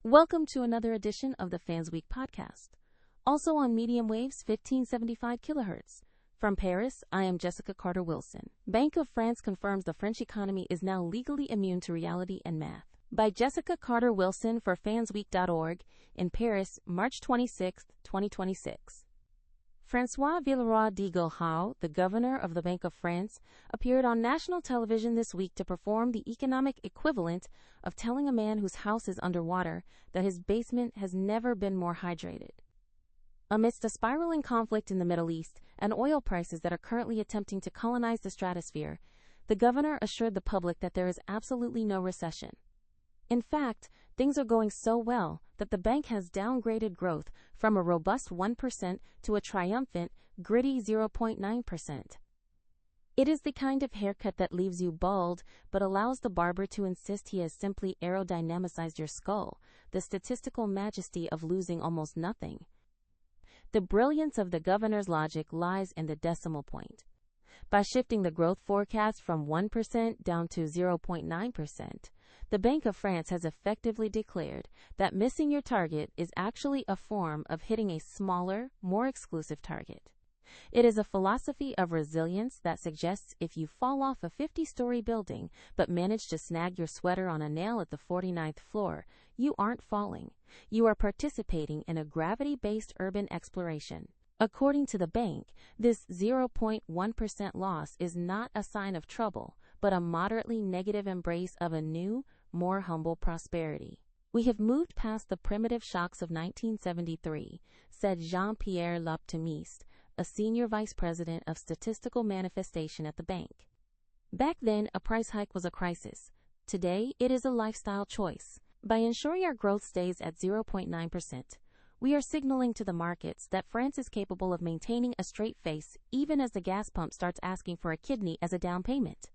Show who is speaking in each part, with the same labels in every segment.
Speaker 1: Welcome to another edition of the Fans Week podcast. Also on medium waves 1575 kHz. From Paris, I am Jessica Carter Wilson. Bank of France confirms the French economy is now legally immune to reality and math. By Jessica Carter Wilson for fansweek.org in Paris, March 26, 2026. François Villeroy de Gaulle, the governor of the Bank of France, appeared on national television this week to perform the economic equivalent of telling a man whose house is underwater that his basement has never been more hydrated. Amidst a spiraling conflict in the Middle East and oil prices that are currently attempting to colonize the stratosphere, the governor assured the public that there is absolutely no recession. In fact, things are going so well that the bank has downgraded growth from a robust 1% to a triumphant, gritty 0.9%. It is the kind of haircut that leaves you bald but allows the barber to insist he has simply aerodynamicized your skull, the statistical majesty of losing almost nothing. The brilliance of the governor's logic lies in the decimal point. By shifting the growth forecast from 1% down to 0.9%, the Bank of France has effectively declared that missing your target is actually a form of hitting a smaller, more exclusive target. It is a philosophy of resilience that suggests if you fall off a 50-story building but manage to snag your sweater on a nail at the 49th floor, you aren't falling. You are participating in a gravity-based urban exploration. According to the bank, this 0.1% loss is not a sign of trouble, but a moderately negative embrace of a new, more humble prosperity. We have moved past the primitive shocks of 1973, said Jean-Pierre L'Optimiste, a senior vice president of statistical manifestation at the bank. Back then, a price hike was a crisis. Today, it is a lifestyle choice. By ensuring our growth stays at 0.9%, we are signaling to the markets that France is capable of maintaining a straight face even as the gas pump starts asking for a kidney as a down payment.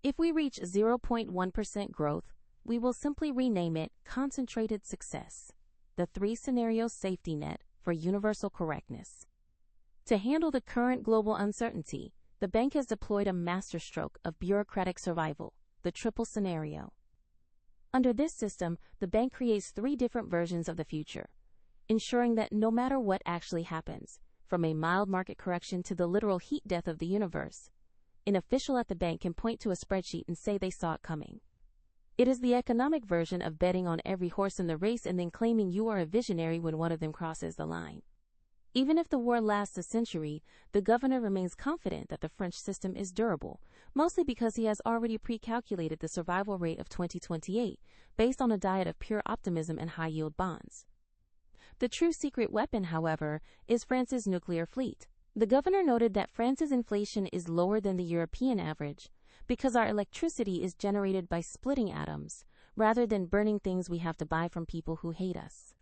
Speaker 1: If we reach 0.1% growth, we will simply rename it concentrated success, the three-scenario safety net for universal correctness. To handle the current global uncertainty, the bank has deployed a masterstroke of bureaucratic survival, the triple scenario. Under this system, the bank creates three different versions of the future, ensuring that no matter what actually happens, from a mild market correction to the literal heat death of the universe, an official at the bank can point to a spreadsheet and say they saw it coming. It is the economic version of betting on every horse in the race and then claiming you are a visionary when one of them crosses the line. Even if the war lasts a century, the governor remains confident that the French system is durable, mostly because he has already pre-calculated the survival rate of 2028, based on a diet of pure optimism and high-yield bonds. The true secret weapon, however, is France's nuclear fleet. The governor noted that France's inflation is lower than the European average because our electricity is generated by splitting atoms rather than burning things we have to buy from people who hate us.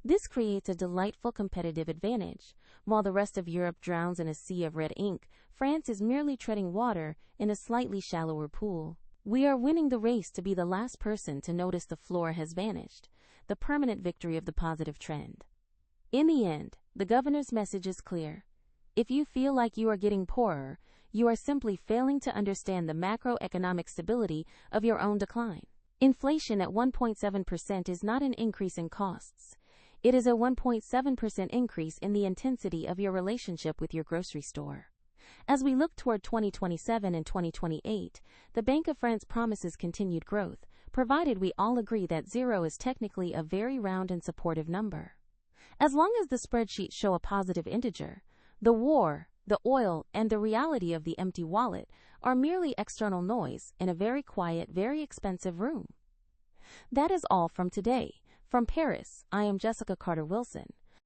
Speaker 1: This creates a delightful competitive advantage. While the rest of Europe drowns in a sea of red ink, France is merely treading water in a slightly shallower pool. We are winning the race to be the last person to notice the floor has vanished, the permanent victory of the positive trend. In the end, the governor's message is clear. If you feel like you are getting poorer, you are simply failing to understand the macroeconomic stability of your own decline. Inflation at 1.7% is not an increase in costs. It is a 1.7% increase in the intensity of your relationship with your grocery store. As we look toward 2027 and 2028, the Bank of France promises continued growth, provided we all agree that zero is technically a very round and supportive number. As long as the spreadsheets show a positive integer, the war, the oil, and the reality of the empty wallet are merely external noise in a very quiet, very expensive room. That is all from today. From Paris, I am Jessica Carter Wilson.